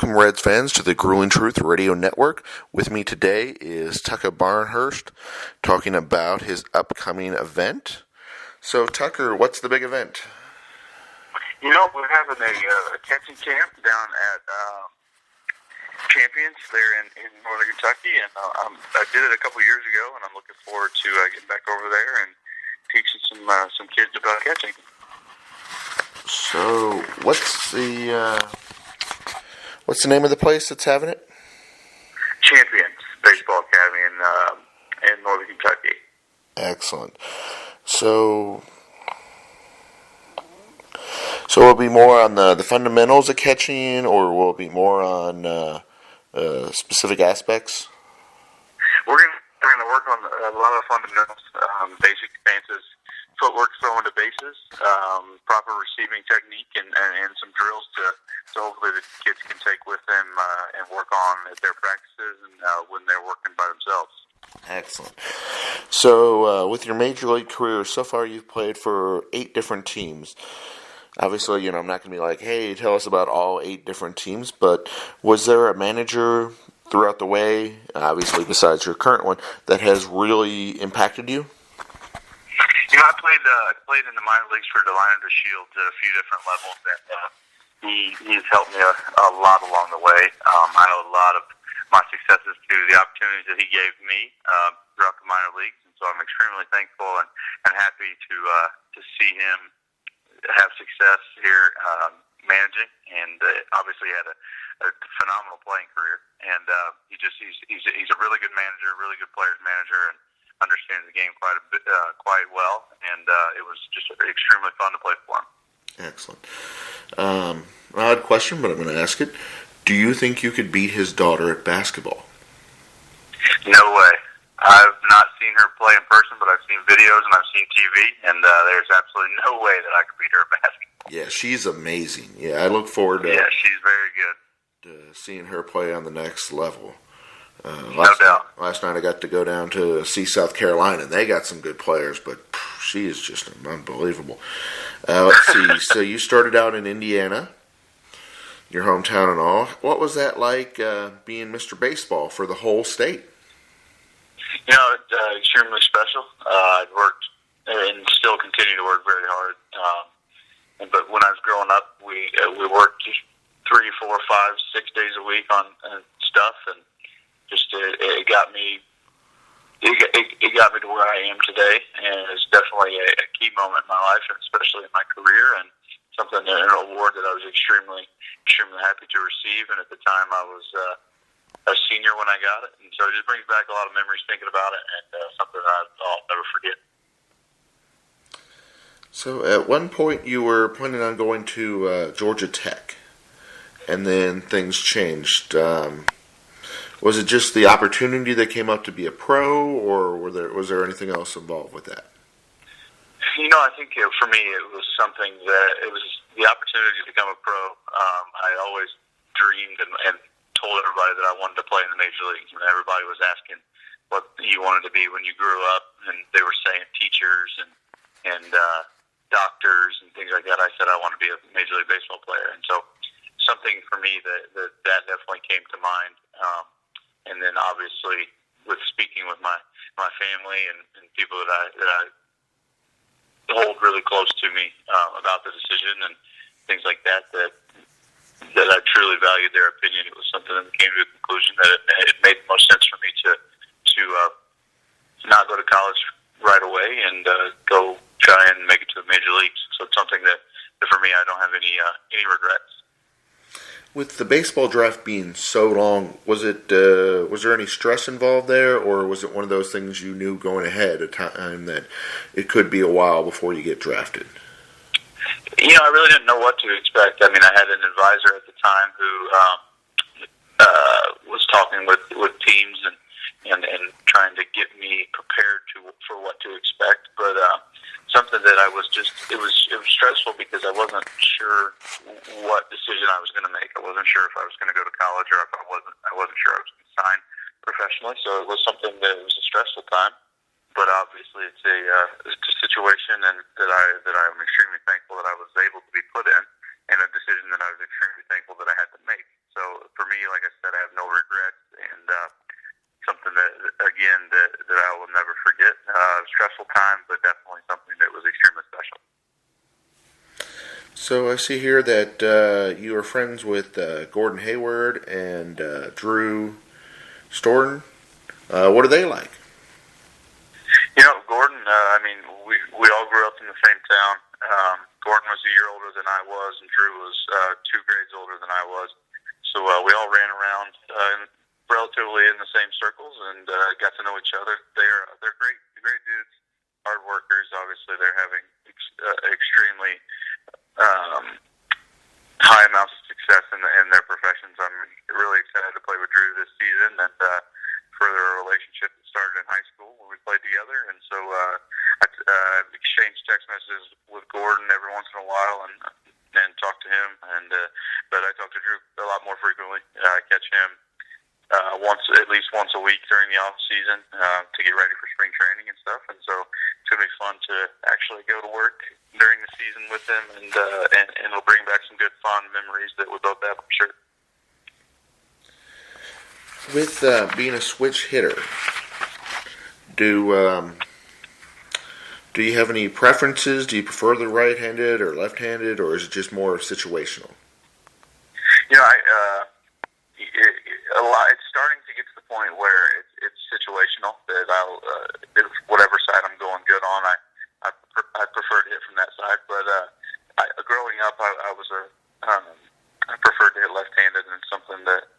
Welcome, Reds fans, to the Grueling Truth Radio Network. With me today is Tucker Barnhardt talking about his upcoming event. So, Tucker, what's the big event? We're having a catching camp down at Champions there in northern Kentucky, and I did it a couple years ago, and I'm looking forward to getting back over there and teaching some kids about catching. So, what's the name of the place that's having it? Champions Baseball Academy in northern Kentucky. Excellent. So will it be more on the fundamentals of catching, or will it be more on specific aspects? We're going to work on a lot of fundamentals, basic stances, footwork, throwing to bases, proper receiving technique, and some drills to hopefully the kids can take with them and work on at their practices and when they're working by themselves. Excellent. So with your Major League career, so far you've played for 8 different teams. Obviously, I'm not going to be like, hey, tell us about all 8 different teams, but was there a manager throughout the way, obviously besides your current one, that has really impacted you? I played in the minor leagues for Delino to Shields at a few different levels, and he's helped me a lot along the way. I owe a lot of my successes to the opportunities that he gave me throughout the minor leagues, and so I'm extremely thankful and happy to see him have success here managing, and obviously had a phenomenal playing career, and he's a really good manager, really good players manager, and understands the game quite well, and it was just extremely fun to play for him. Excellent. Odd question, but I'm going to ask it. Do you think you could beat his daughter at basketball? No way. I've not seen her play in person, but I've seen videos and I've seen TV, and there's absolutely no way that I could beat her at basketball. Yeah, she's amazing. Yeah, I look forward to she's very good. To seeing her play on the next level. No doubt. Last night I got to go down to see South Carolina, and they got some good players, but she is just unbelievable. Let's see. So you started out in Indiana, your hometown and all. What was that like being Mr. Baseball for the whole state? It's extremely special. I've worked and still continue to work very hard. But when I was growing up, we worked 3, 4, 5, 6 days a week on stuff, and just it got me to where I am today, and it's definitely a key moment in my life, and especially in my career, and an award that I was extremely happy to receive. And at the time, I was a senior when I got it, and so it just brings back a lot of memories thinking about it, and something that I'll never forget. So at one point, you were planning on going to Georgia Tech, and then things changed. Was it just the opportunity that came up to be a pro, or was there anything else involved with that? I think for me it was something that it was the opportunity to become a pro. I always dreamed and told everybody that I wanted to play in the major leagues, and everybody was asking what you wanted to be when you grew up, and they were saying teachers and doctors and things like that. I said I want to be a Major League Baseball player, and so something for me that definitely came to mind. And then obviously with speaking with my family and people that I hold really close to me about the decision and things like that I truly valued their opinion. It was something that came to the conclusion that it made the most sense for me to not go to college right away and go try and make it to the major leagues. So it's something that for me I don't have any regrets. With the baseball draft being so long, was there any stress involved there, or was it one of those things you knew going ahead of time that it could be a while before you get drafted? I really didn't know what to expect. I mean, I had an advisor at the time who was talking with teams and trying to get me prepared for what to expect, but something that it was stressful because I wasn't sure what decision I was going to make. I wasn't sure if I was going to go to college or if I wasn't sure I was going to sign professionally. So it was something that it was a stressful time. But obviously, it's a situation and that I'm extremely thankful that I was able to be put in, and a decision that I was extremely thankful that I had to make. So for me, like I said, I have no regrets, and something that, again, that I will never forget. Stressful time, but definitely something that was extremely special. So I see here that you are friends with Gordon Hayward and Drew Storton. What are they like? Gordon, we all grew up in the same town. Gordon was a year older than I was, and Drew was 2 grades older than I was. So we all ran around relatively in the same circles and got to know each other. They're great dudes, hard workers. Obviously, they're having extremely high amounts of success in their professions. I'm really excited to play with Drew this season and further a relationship that started in high school when we played together. And so I exchanged text messages with Gordon every once in a while and talk to him. But I talk to Drew a lot more frequently. I catch him at least once a week during the off season to get ready for spring training and stuff. And so it's gonna be fun to actually go to work during the season with him, and it'll bring back some good fond memories that we both have, I'm sure. With being a switch hitter, do you have any preferences? Do you prefer the right-handed or left-handed, or is it just more situational? It's starting to get to the point where it's situational. That whatever side I'm going good on, I prefer to hit from that side. But growing up, I preferred to hit left-handed, and it's something that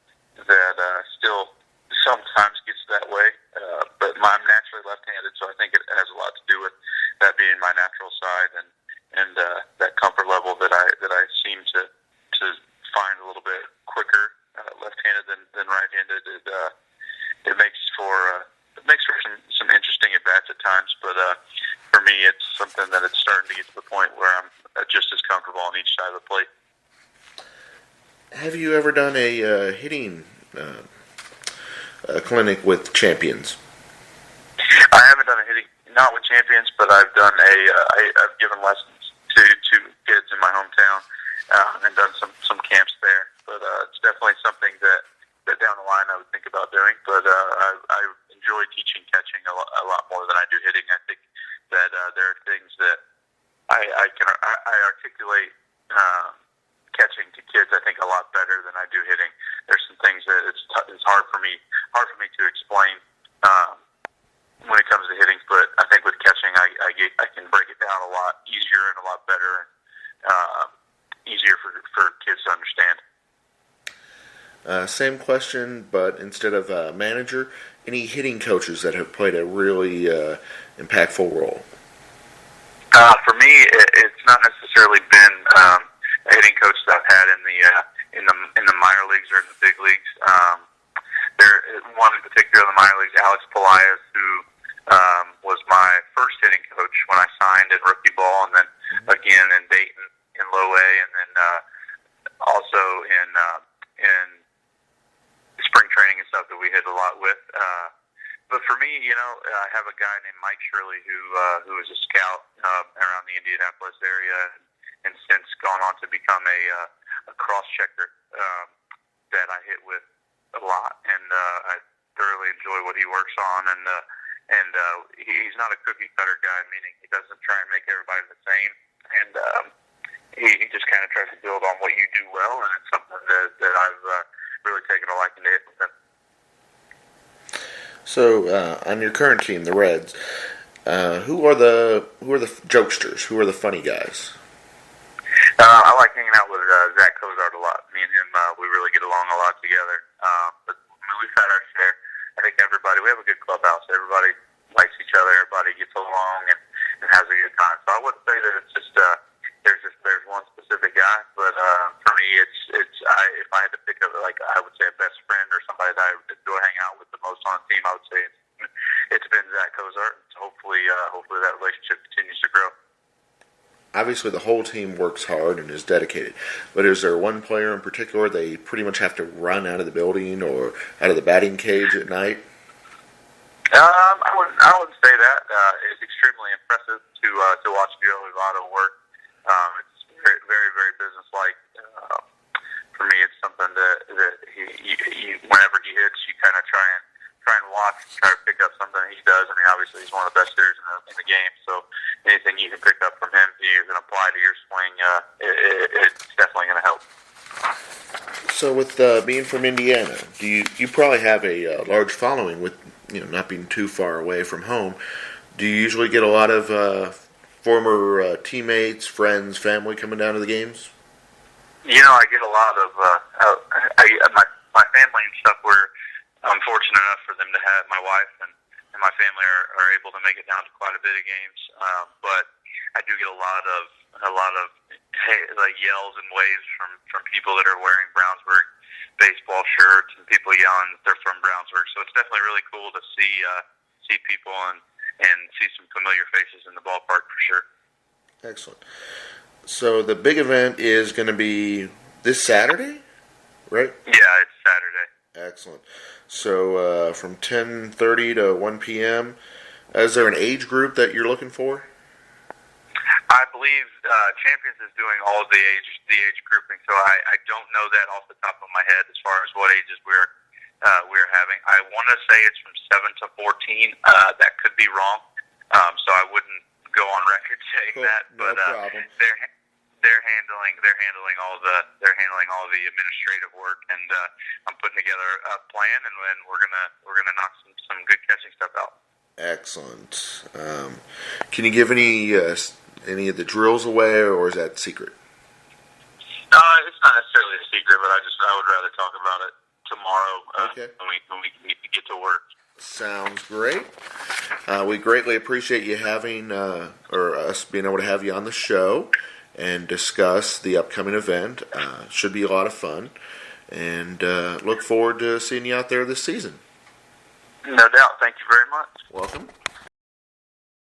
still sometimes gets that way. But I'm naturally left-handed, so I think it has a lot to do with that being my natural side and that comfort level that I seem to find a little bit quicker left-handed than right-handed. It makes for some interesting at bats at times, but for me, it's something that it's starting to get to the point where I'm just as comfortable on each side of the plate. Have you ever done a hitting clinic with champions? I haven't done a hitting, not with champions, but I've done I've given lessons to kids in my hometown and done some camps there. But it's definitely something that down the line I would think about doing. But I enjoy teaching catching a lot more than I do hitting. I think that there are things that I articulate catching to kids, I think, a lot better than I do hitting. There's some things that it's hard for me to explain when it comes to hitting. But I think with catching, I can break it down a lot easier and a lot better, easier for kids to understand. Same question, but instead of manager, any hitting coaches that have played a really impactful role? For me, it's not necessarily been a hitting coach that I've had in the minor leagues or in the big leagues. There one in particular in the minor leagues, Alex Pelaez, who was my first hitting coach when I signed in rookie ball, and then again in Dayton in low A, and then also in spring training and stuff that we hit a lot with. But for me, I have a guy named Mike Shirley who is a scout around the Indianapolis area, and since gone on to become a cross checker that I hit with a lot, and I thoroughly enjoy what he works on. And he's not a cookie cutter guy, meaning he doesn't try and make everybody the same, and he just kind of tries to build on what you do well, and it's something that I've really taken a liking to hit with him. So, on your current team, the Reds, who are the jokesters? Who are the funny guys? I like hanging out with Zach Cozart a lot. Me and him, we really get along a lot together. But we've had our share. I think we have a good clubhouse. Everybody likes each other. Everybody gets along and has a good time. So I wouldn't say that it's just there's one specific guy, but for me, if I had to pick up, I would say a best friend or somebody that I enjoy hanging out with the most on the team, I would say it's been Zach Cozart. So hopefully that relationship continues to grow. Obviously, the whole team works hard and is dedicated, but is there one player in particular they pretty much have to run out of the building or out of the batting cage at night? I wouldn't say that. It's extremely impressive to watch Joey Votto work. It's very, very, very businesslike. For me, it's something that whenever he hits, you kind of try and watch, try to pick up something he does. I mean, obviously he's one of the best hitters in the game, so anything you can pick up from him, you can apply to your swing. It's definitely going to help. So with being from Indiana, you probably have a large following with not being too far away from home. Do you usually get a lot of former teammates, friends, family coming down to the games? I get a lot of my family and stuff. I'm fortunate enough for them to have my wife and my family are able to make it down to quite a bit of games. But I do get a lot of like yells and waves from people that are wearing Brownsburg baseball shirts and people yelling that they're from Brownsburg. So it's definitely really cool to see people and see some familiar faces in the ballpark for sure. Excellent. So the big event is going to be this Saturday, right? Yeah, it's Saturday. Excellent. So from 10:30 to 1 p.m., is there an age group that you're looking for? I believe Champions is doing all of the age grouping, so I don't know that off the top of my head as far as what ages we're having. I want to say it's from 7 to 14. That could be wrong, so I wouldn't go on record saying that. No but problem. they're handling all the administrative work, and I'm putting together a plan, and then we're gonna knock some good catching stuff out. Excellent. Can you give any of the drills away, or is that secret? It's not necessarily a secret, but I would rather talk about it tomorrow. Okay. When we get to work. Sounds great. We greatly appreciate you having, or us being able to have you on the show and discuss the upcoming event. Should be a lot of fun, and look forward to seeing you out there this season. No doubt. Thank you very much. Welcome.